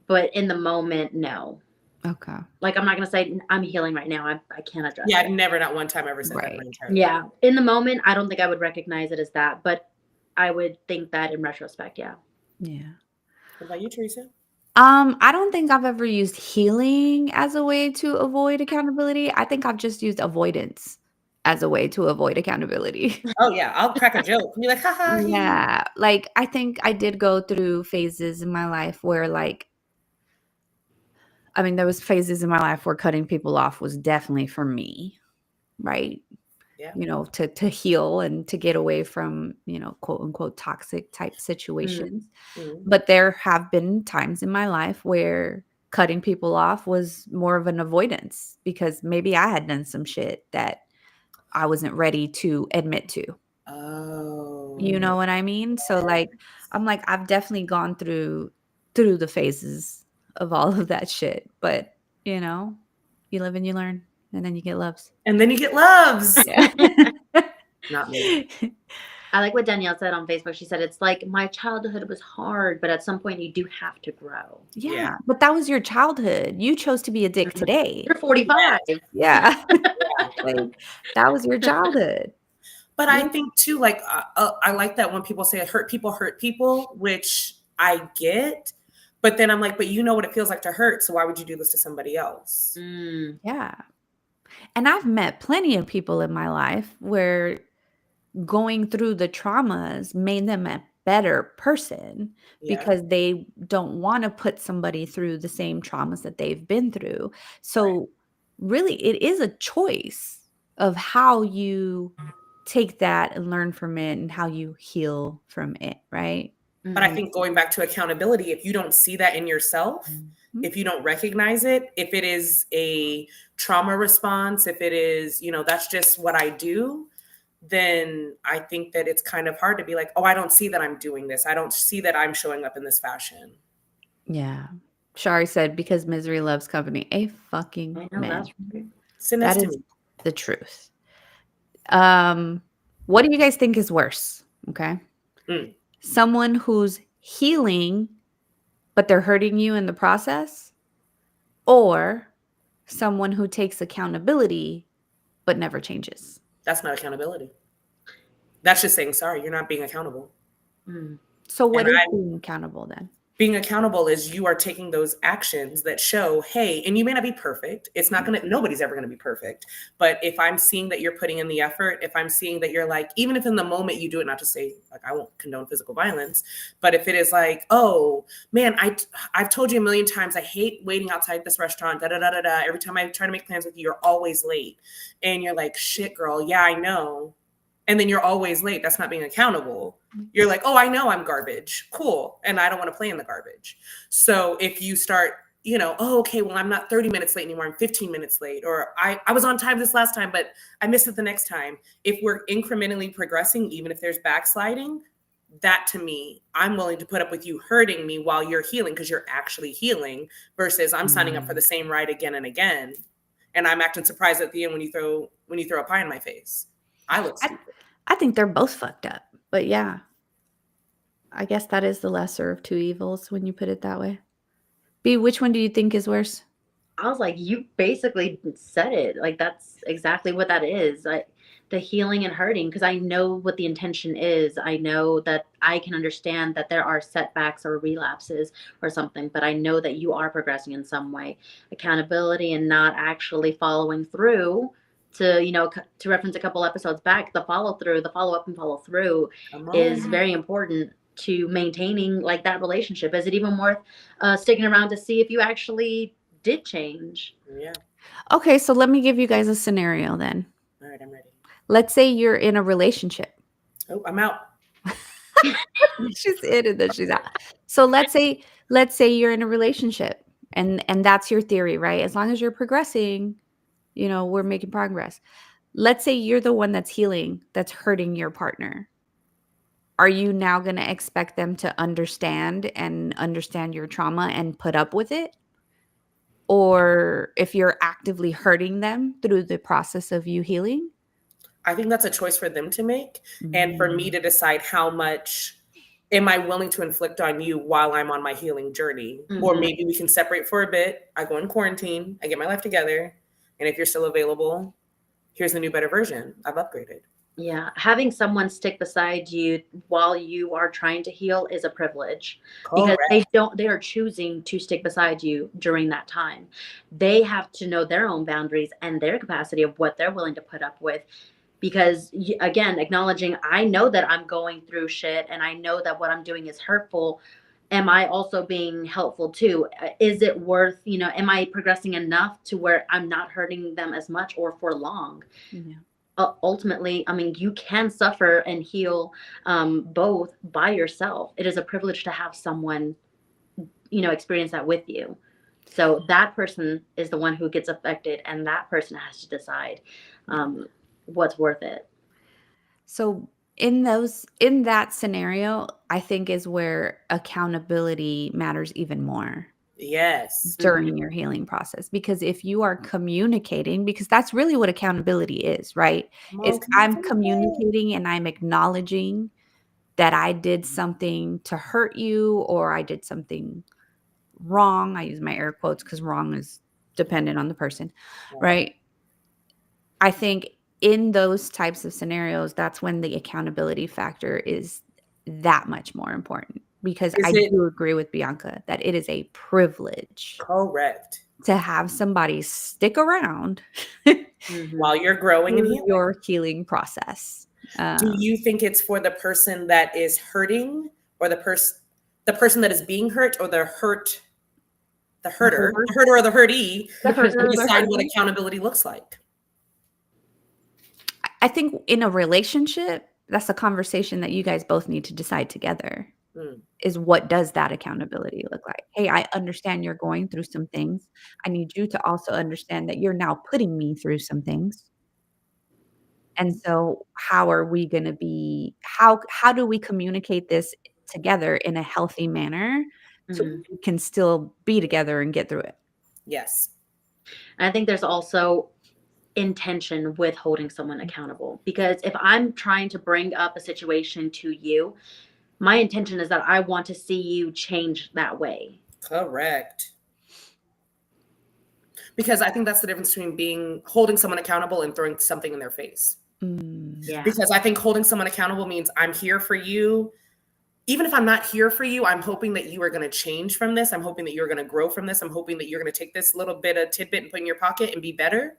but in the moment, no. Okay. Like I'm not gonna say I'm healing right now. I can't address Yeah, it. I've never, not one time, ever said that in Right. my entire life. Yeah, in the moment, I don't think I would recognize it as that, but I would think that in retrospect, yeah. Yeah. What about you, Teresa? I don't think I've ever used healing as a way to avoid accountability. I think I've just used avoidance as a way to avoid accountability. Oh, yeah. I'll crack a joke and be like, haha, hee hee. Yeah. Like I think I did go through phases in my life where like I mean, there was phases in my life where cutting people off was definitely for me, right? Yeah. To heal and to get away from, quote unquote toxic type situations. Mhm. But there have been times in my life where cutting people off was more of an avoidance because maybe I had done some shit that I wasn't ready to admit to. You Oh. know what I mean? So like I'm like I've definitely gone through the phases of all of that shit, but you live and you learn and then you get loves. And then you get loves. Yeah. Not me. I like what Danielle said on Facebook. She said, it's like my childhood was hard, but at some point you do have to grow. Yeah, but that was your childhood. You chose to be a dick today. You're 45. Yeah. Yeah. Like, that was your childhood. But I Yeah. think too, like I like that when people say hurt people, which I get. But then I'm like, but you know what it feels like to hurt. So why would you do this to somebody else? Mm. Yeah. And I've met plenty of people in my life where going through the traumas made them a better person Yeah. because they don't want to put somebody through the same traumas that they've been through. So really it is a choice of how you take that and learn from it and how you heal from it, right? But I Mhm. think going back to accountability, if you don't see that in yourself, Mhm. if you don't recognize it, if it is a trauma response, if it is, that's just what I do, then I think that it's kind of hard to be like, oh, I don't see that I'm doing this. I don't see that I'm showing up in this fashion. Yeah. Shari said, because misery loves company. A I fucking know man. that's right. Send That this to is me. the truth. What do you guys think is worse? Okay. Mm. Someone who's healing, but they're hurting you in the process, or someone who takes accountability, but never changes. That's not accountability. That's just saying, sorry, you're not being accountable. Mm. So what And is I being accountable then? being accountable is you are taking those actions that show, hey, and you may not be perfect. It's not going to, nobody's ever going to be perfect. But if I'm seeing that you're putting in the effort, if I'm seeing that you're like, even if in the moment you do it, not to say like, I won't condone physical violence, but if it is like, oh man, I've told you a million times, I hate waiting outside this restaurant, da, da, da, da, da. Every time I try to make plans with you, you're always late. And you're like, shit, girl. Yeah, I know. And then you're always late. That's not being accountable. You're like, oh, I know I'm garbage. Cool. And I don't want to play in the garbage. So if you start, oh, okay, well, I'm not 30 minutes late anymore. I'm 15 minutes late. Or I was on time this last time, but I missed it the next time. If we're incrementally progressing, even if there's backsliding, that to me, I'm willing to put up with you hurting me while you're healing because you're actually healing versus I'm signing up for the same ride again and again. And I'm acting surprised at the end when you throw a pie in my face. I look stupid. I think they're both fucked up. But yeah, I guess that is the lesser of two evils when you put it that way. B, which one do you think is worse? I was like, you basically said it. Like, that's exactly what that is. The healing and hurting, because I know what the intention is. I know that I can understand that there are setbacks or relapses or something, but I know that you are progressing in some way. Accountability and not actually following through to reference a couple episodes back, the follow through, the follow up and follow through is very important to maintaining like that relationship. Is it even worth sticking around to see if you actually did change? Yeah. Okay, so let me give you guys a scenario then. All right, I'm ready. Let's say you're in a relationship. Oh, I'm out. She's in and then she's out. So let's say you're in a relationship and that's your theory, right? As long as you're progressing, we're making progress. Let's say you're the one that's healing, that's hurting your partner. Are you now going to expect them to understand your trauma and put up with it? Or if you're actively hurting them through the process of you healing? I think that's a choice for them to make. And for me to decide how much am I willing to inflict on you while I'm on my healing journey? Mm-hmm. Or maybe we can separate for a bit. I go in quarantine, I get my life together. And if you're still available, here's the new, better version. I've upgraded. Yeah, having someone stick beside you while you are trying to heal is a privilege because they are choosing to stick beside you during that time. They have to know their own boundaries and their capacity of what they're willing to put up with. Because again, acknowledging, I know that I'm going through shit and I know that what I'm doing is hurtful, am I also being helpful too? Is it worth, am I progressing enough to where I'm not hurting them as much or for long? Yeah. Ultimately, I mean, you can suffer and heal both by yourself. It is a privilege to have someone, experience that with you. So that person is the one who gets affected, and that person has to decide what's worth it. So in that scenario, I think is where accountability matters even more Yes. during your healing process. Because if you are communicating, because that's really what accountability is, right? Come Is on, I'm communicate. communicating and I'm acknowledging that I did something to hurt you or I did something wrong. I use my air quotes because wrong is dependent on the person, right? I think in those types of scenarios, that's when the accountability factor is that much more important because Is I it do agree with Bianca that it is a privilege correct to have somebody stick around while you're growing and through healing? your healing process. Do you think it's for the person that is hurting, or the person that is being hurt, or the hurter, hurt- the hurter or the hurtee, the hurt to or the decide what hurting? accountability looks like? I think in a relationship, that's a conversation that you guys both need to decide together. Mm. Is what does that accountability look like? Hey, I understand you're going through some things. I need you to also understand that you're now putting me through some things. And so how are we going to be how do we communicate this together in a healthy manner so Mhm. we can still be together and get through it? Yes. And I think there's also intention with holding someone accountable, because if I'm trying to bring up a situation to you, my intention is that I want to see you change that way. Correct. Because I think that's the difference between holding someone accountable and throwing something in their face. Yeah. Because I think holding someone accountable means I'm here for you. Even if I'm not here for you, I'm hoping that you are going to change from this. I'm hoping that you're going to grow from this. I'm hoping that you're going to take this little bit of tidbit and put in your pocket and be better.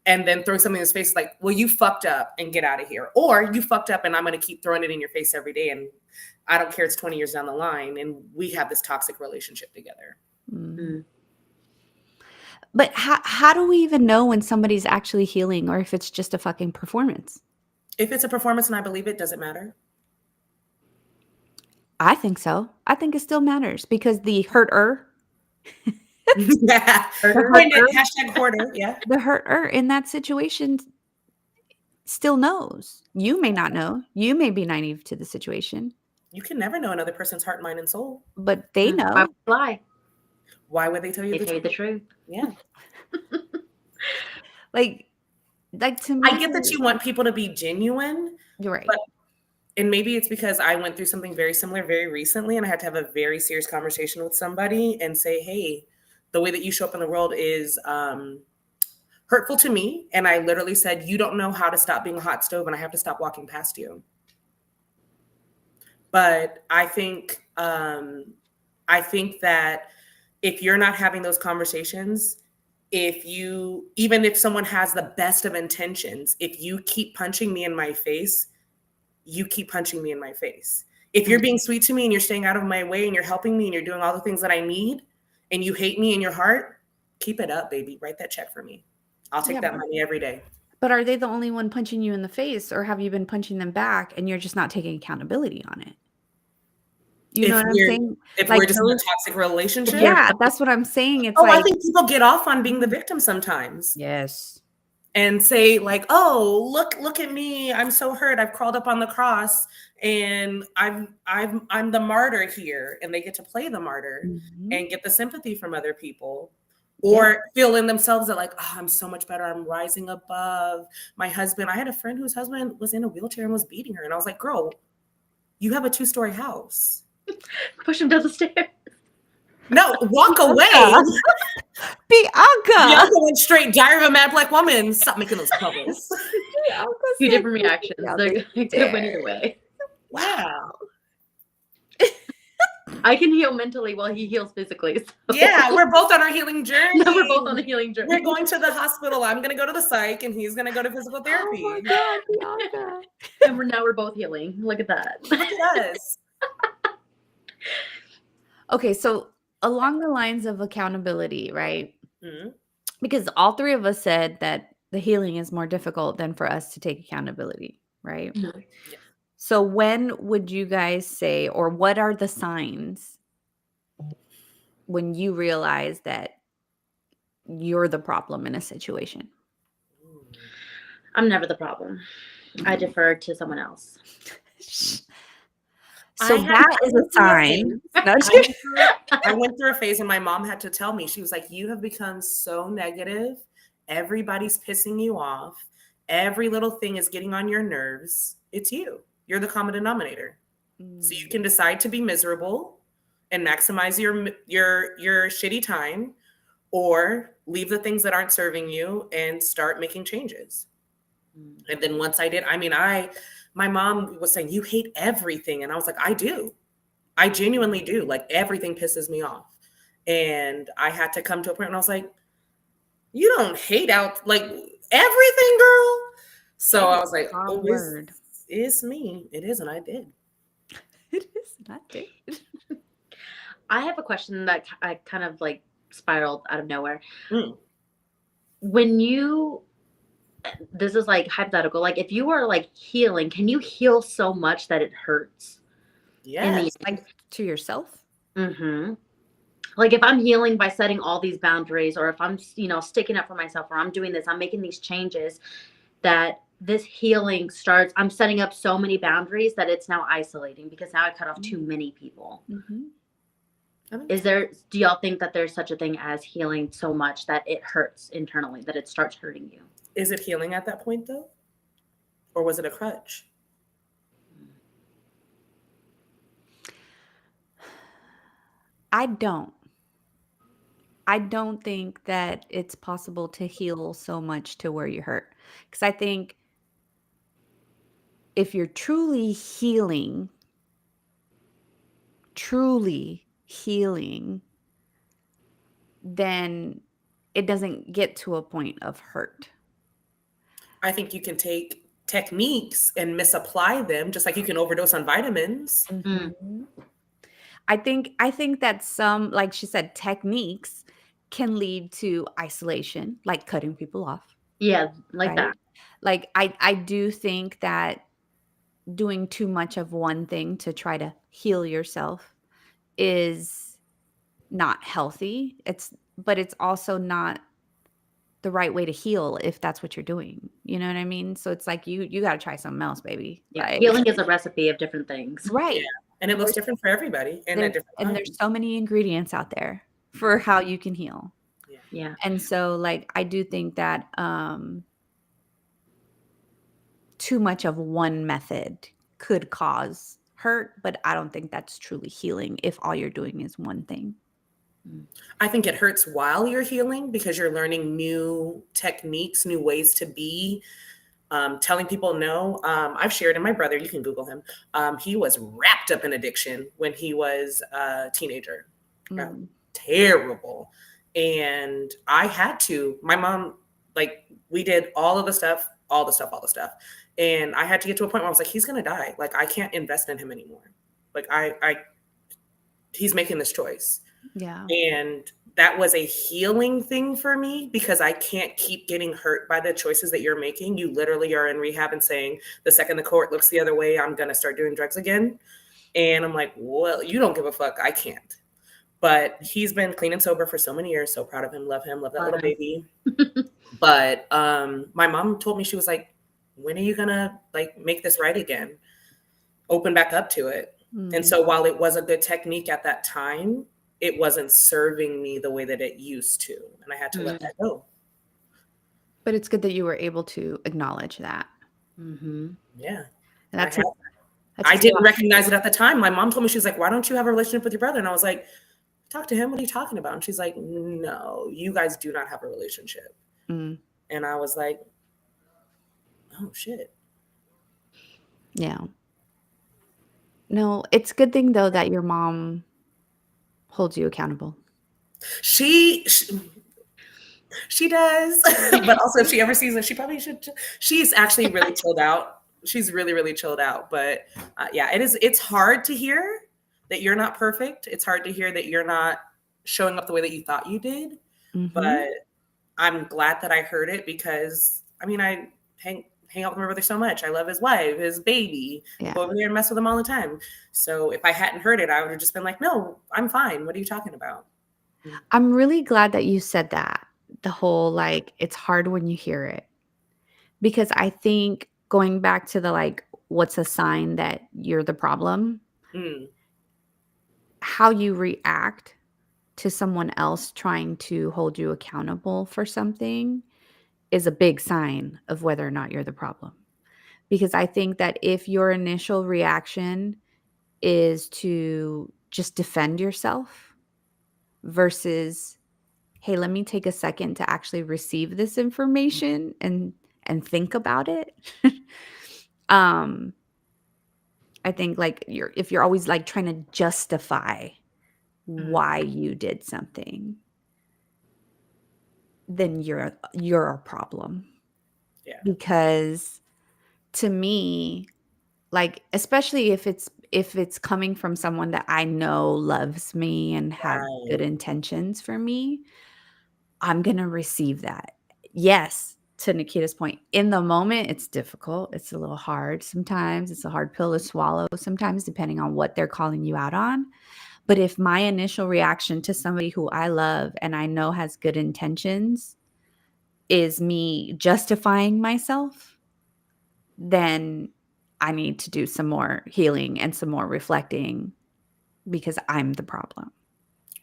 And then throwing something in his face like, well, you fucked up and get out of here. Or you fucked up and I'm going to keep throwing it in your face every day. And I don't care, it's 20 years down the line and we have this toxic relationship together. Mm. But how do we even know when somebody's actually healing or if it's just a fucking performance? If it's a performance and I believe it, does it matter? I think so. I think it still matters because the hurter Yeah. Hurter. Coined it, hashtag hoarder. Yeah. the hurter in that situation still knows. You may not know. You may be naive to the situation, You can never know another person's heart, mind, and soul. but they Why know. would you lie? Why would they tell you They the tell you truth? the truth. Yeah. Like to me, I get that you want people to be genuine, you're right. but and maybe it's because I went through something very similar very recently and I had to have a very serious conversation with somebody and say, hey, the way that you show up in the world is hurtful to me. And I literally said, you don't know how to stop being a hot stove and I have to stop walking past you. But I think that if you're not having those conversations, even if someone has the best of intentions, if you keep punching me in my face, you keep punching me in my face. If you're being sweet to me and you're staying out of my way and you're helping me and you're doing all the things that I need and you hate me in your heart, keep it up, baby. Write that check for me. I'll take that money every day. But are they the only one punching you in the face or have you been punching them back and you're just not taking accountability on it? You know what I'm saying? If Like we're just in a toxic relationship? yeah, that's what I'm saying. It's I like think people get off on being the victim sometimes. yes. And say like, oh, look at me. I'm so hurt. I've crawled up on the cross and I'm the martyr here. And they get to play the martyr and get the sympathy from other people. Or feel in themselves that like, oh, I'm so much better. I'm rising above my husband. I had a friend whose husband was in a wheelchair and was beating her. And I was like, girl, you have a 2-story house. Push him down the stairs. No, walk away. Bianca went straight. Diary of a Mad Black Woman. Stop making those bubbles. Two different reactions. It could have went either way. Wow. I can heal mentally while he heals physically. So. Yeah, we're both on our healing journey. No, we're both on the healing journey. We're going to the hospital. I'm going to go to the psych, and he's going to go to physical therapy. Oh my God, Bianca. And we're both healing. Look at that. Look at us. Okay, so along the lines of accountability, right? Mhm. Because all three of us said that the healing is more difficult than for us to take accountability, right? Mhm. Yeah. So when would you guys say, or what are the signs when you realize that you're the problem in a situation? I'm never the problem. I defer to someone else. So I that is went a through a sign. phase. No, I went through a phase when my mom had to tell me, she was like, you have become so negative. Everybody's pissing you off. Every little thing is getting on your nerves. It's you. You're the common denominator. So you can decide to be miserable and maximize your shitty time, or leave the things that aren't serving you and start making changes. And then once I did, my mom was saying, you hate everything. And I was like, I do. I genuinely do. Like, everything pisses me off. And I had to come to a point where I was like, you don't hate out like everything, girl. So I was like, Strong oh, word. it's me. It is. And I did. It is not it. I have a question that I kind of like spiraled out of nowhere. Mm. When you, this is like hypothetical, like if you are like healing, can you heal so much that it hurts? Yes. Like to yourself? Mm-hmm. Like if I'm healing by setting all these boundaries, or if I'm, sticking up for myself, or I'm doing this, I'm making these changes, that this healing starts, I'm setting up so many boundaries that it's now isolating because now I cut off too many people. Mm-hmm. Do y'all think that there's such a thing as healing so much that it hurts internally, that it starts hurting you? Is it healing at that point though? Or was it a crutch? I don't think that it's possible to heal so much to where you hurt. Because I think if you're truly healing, then it doesn't get to a point of hurt. I think you can take techniques and misapply them, just like you can overdose on vitamins. Mhm. I think that some, like she said, techniques can lead to isolation, like cutting people off, Yeah, like right? that. Like I do think that doing too much of one thing to try to heal yourself is not healthy. But it's also not the right way to heal if that's what you're doing. You know what I mean? So it's like you got to try something else, baby. Yeah, Like, healing is a recipe of different things. right. And it looks different for everybody and at different times. There's so many ingredients out there for how you can heal. Yeah. And so like I do think that too much of one method could cause hurt, but I don't think that's truly healing if all you're doing is one thing. I think it hurts while you're healing because you're learning new techniques, new ways to be, telling people no. I've shared, and my brother, you can Google him. He was wrapped up in addiction when he was a teenager. Terrible. And I had to, my mom, like, we did all the stuff. And I had to get to a point where I was like, he's going to die. Like, I can't invest in him anymore. Like, he's making this choice. Yeah. And that was a healing thing for me because I can't keep getting hurt by the choices that you're making. You literally are in rehab and saying, the second the court looks the other way, I'm going to start doing drugs again. And I'm like, well, you don't give a fuck. I can't. But he's been clean and sober for so many years. So proud of him. Love that little baby. But my mom told me, she was like, when are you going to like make this right again? Open back up to it. And so while it was a good technique at that time, it wasn't serving me the way that it used to. And I had to let that go. But it's good that you were able to acknowledge that. Mm-hmm. Yeah. I didn't recognize it at the time. My mom told me, she was like, why don't you have a relationship with your brother? And I was like, talk to him. What are you talking about? And she's like, no, you guys do not have a relationship. And I was like, oh, shit. Yeah. No, it's a good thing, though, that your mom holds you accountable. She does. But also, if she ever sees it, she probably should. She's actually really chilled out. She's really, really chilled out. But yeah, it's hard to hear that you're not perfect. It's hard to hear that you're not showing up the way that you thought you did. Mhm. But I'm glad that I heard it because, I mean, I hang out with my brother so much. I love his wife, his baby. Yeah. Go over there and mess with him all the time. So if I hadn't heard it, I would have just been like, no, I'm fine. What are you talking about? I'm really glad that you said that. The whole, like, it's hard when you hear it. Because I think going back to the, like, what's a sign that you're the problem? Mm, How you react to someone else trying to hold you accountable for something is a big sign of whether or not you're the problem. Because I think that if your initial reaction is to just defend yourself versus, hey, let me take a second to actually receive this information and think about it. um I think, like, if you're always, like, trying to justify why you did something, then you're a problem. yeah. Because to me, like, especially if it's coming from someone that I know loves me and has good Right. intentions for me, I'm gonna receive that. Yes, to Nikita's point, in the moment, it's difficult. It's a little hard sometimes. It's a hard pill to swallow sometimes, depending on what they're calling you out on. But if my initial reaction to somebody who I love and I know has good intentions is me justifying myself, then I need to do some more healing and some more reflecting because I'm the problem.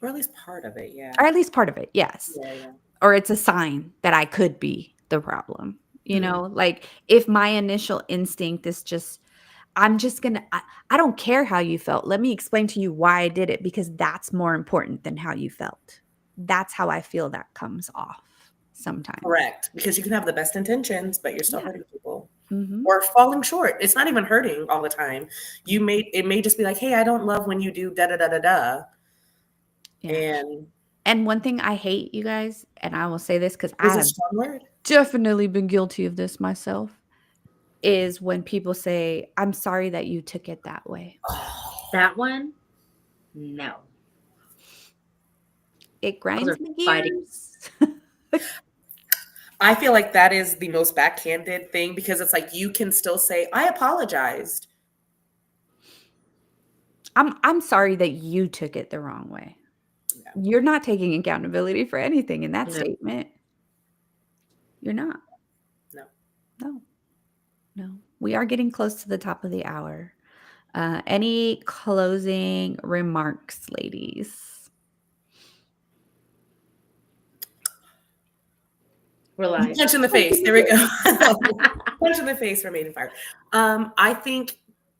Or at least part of it. Yeah. Or at least part of it, yes. Yeah. Or it's a sign that I could be the problem. You Hmm. know, like, if my initial instinct is just, I'm just gonna, I don't care how you felt. Let me explain to you why I did it because that's more important than how you felt. That's how I feel that comes off sometimes. Correct. Because you can have the best intentions, but you're still Yeah. hurting people. Mhm. Or falling short. It's not even hurting all the time. It may just be like, hey, I don't love when you do da da da da da. Yeah. And And one thing I hate, you guys, and I will say this because is I a have strong word. definitely been guilty of this myself, is when people say, "I'm sorry that you took it that way." That one, no. It Those grinds are my fighting. gears. I feel like that is the most backhanded thing because it's like you can still say, I apologized. I'm sorry that you took it the wrong way. Yeah. You're not taking accountability for anything in that No. statement. You're not. No. No. No. We are getting close to the top of the hour. Any closing remarks, ladies? We're live. Punch in the face. There we go. Punch in the face for Made in Fire. I think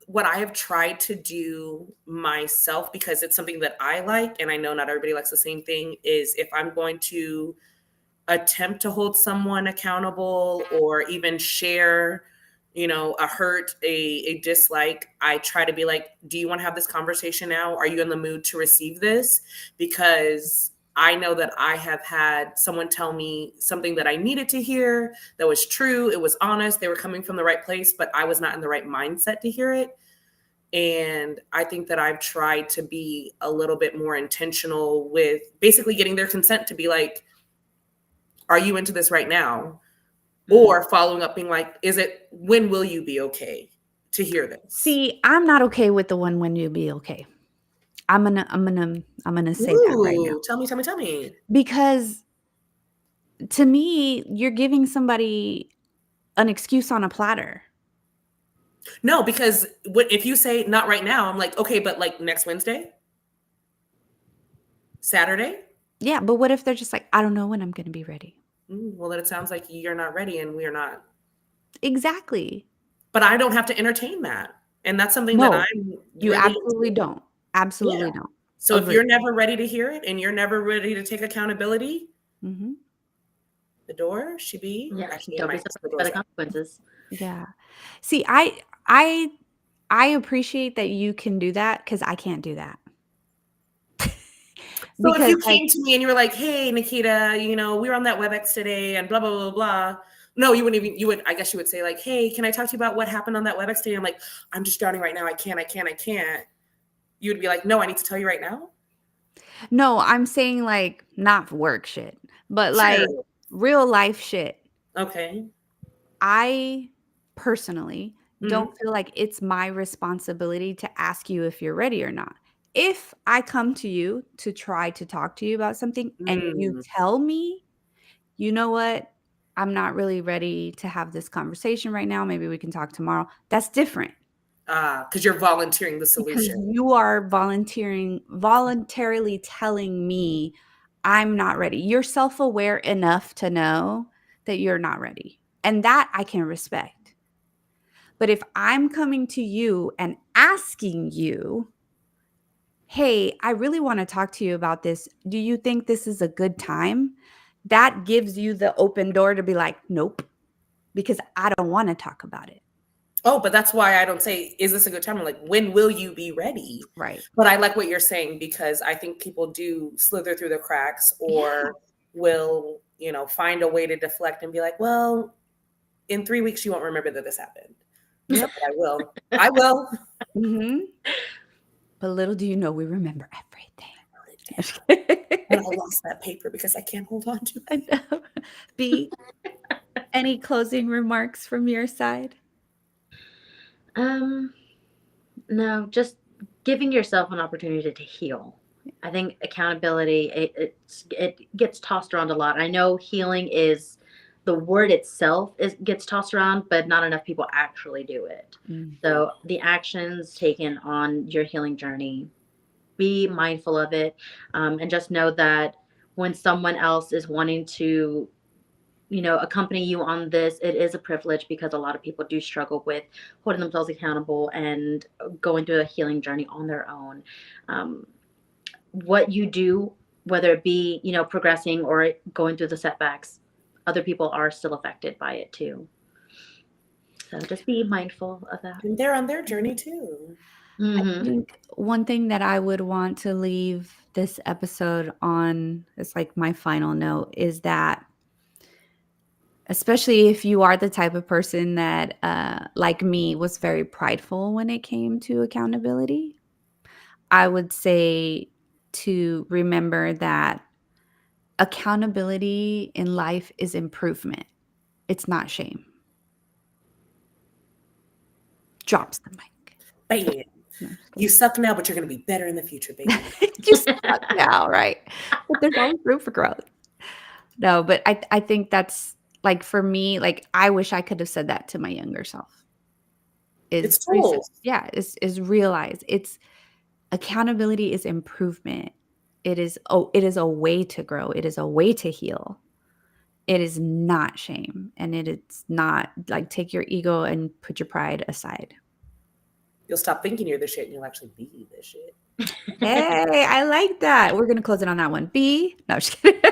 what I have tried to do myself, because it's something that I like, and I know not everybody likes the same thing, is if I'm going to attempt to hold someone accountable or even share, a hurt, a dislike, I try to be like, do you want to have this conversation now? Are you in the mood to receive this? Because I know that I have had someone tell me something that I needed to hear, that was true, it was honest, they were coming from the right place, but I was not in the right mindset to hear it. And I think that I've tried to be a little bit more intentional with basically getting their consent to be like, are you into this right now? Or following up being like, when will you be okay to hear this? See, I'm not okay with the one when you be okay. I'm gonna say that right now. Ooh, tell me. Because to me, you're giving somebody an excuse on a platter. No, because if you say not right now, I'm like, okay, but like next Wednesday? Saturday? Yeah, but what if they're just like, I don't know when I'm gonna be ready. Well, then it sounds like you're not ready and we're not. Exactly. But I don't have to entertain that. And that's something that No, I'm you really absolutely into. don't. Absolutely Yeah. don't. So if Agree. you're never ready to hear it and you're never ready to take accountability, Mhm. the door should be Yeah, actually in don't my be house, the surprised by door's the out. consequences. Yeah. See, I appreciate that you can do that because I can't do that. So if Because, you like, came to me and you were like, hey, Nikita, we were on that WebEx today and blah, blah, blah, blah. No, I guess you would say like, hey, can I talk to you about what happened on that WebEx today? I'm like, I'm just drowning right now. I can't. You would be like, no, I need to tell you right now. No, I'm saying like not work shit, but like Sure. real life shit. Okay. I personally don't Mhm. feel like it's my responsibility to ask you if you're ready or not. If I come to you to try to talk to you about something and you Mm. tell me, you know what, I'm not really ready to have this conversation right now. Maybe we can talk tomorrow. That's different Because you're volunteering the because solution. you are voluntarily telling me I'm not ready. You're self aware enough to know that you're not ready. And that I can respect. But if I'm coming to you and asking you, hey, I really want to talk to you about this. Do you think this is a good time? That gives you the open door to be like, nope, because I don't want to talk about it. Oh, but that's why I don't say, is this a good time? I'm like, when will you be ready? Right. But I like what you're saying because I think people do slither through the cracks Yeah. or will, find a way to deflect and be like, well, in 3 weeks, you won't remember that this happened. Yep. But I will. I will. Mm-hmm. But little do you know, we remember everything. And I lost that paper because I can't hold on to I it. know. B, any closing remarks from your side? No, just giving yourself an opportunity to heal. I think accountability it gets tossed around a lot. I know healing is the word itself gets tossed around, but not enough people actually do it. Mm. So the actions taken on your healing journey, be mindful of it, and just know that when someone else is wanting to accompany you on this, it is a privilege because a lot of people do struggle with holding themselves accountable and going through a healing journey on their own. um, what you do, whether it be progressing or going through the setbacks, other people are still affected by it too, so just be mindful of that. And they're on their journey too. I Hmm. think one thing that I would want to leave this episode on as like my final note is that, especially if you are the type of person that, like me, was very prideful when it came to accountability, I would say to remember that accountability in life is improvement. It's not shame. Drops the mic. Bam. No, I'm just You kidding. suck now, but you're going to be better in the future, baby. You suck now, right? But there's always room for growth. No, but I think that's like for me, like I wish I could have said that to my younger self. It's Is tools. yeah, is realize it's accountability is improvement. It is a way to grow. It is a way to heal. It is not shame. And it's not like take your ego and put your pride aside. You'll stop thinking you're the shit and you'll actually be the shit. Hey, I like that. We're gonna close it on that one. B. No, I'm just kidding.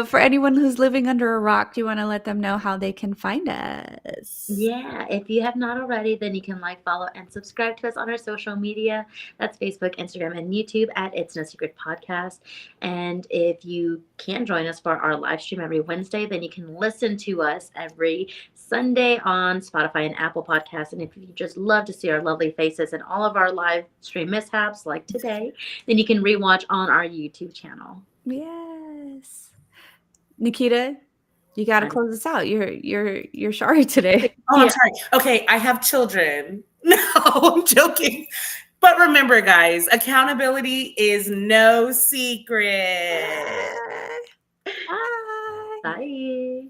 For anyone who's living under a rock, do you want to let them know how they can find us? Yeah, if you have not already, then you can like, follow, and subscribe to us on our social media. That's Facebook, Instagram, and YouTube at It's No Secret Podcast. And if you can join us for our live stream every Wednesday, then you can listen to us every Sunday on Spotify and Apple Podcasts. And if you just love to see our lovely faces and all of our live stream mishaps like today, then you can rewatch on our YouTube channel. Yes. Nikita, you got to close us out. You're sorry today. Oh, I'm Yeah. sorry. Okay, I have children. No, I'm joking. But remember, guys, accountability is no secret. Bye. Bye.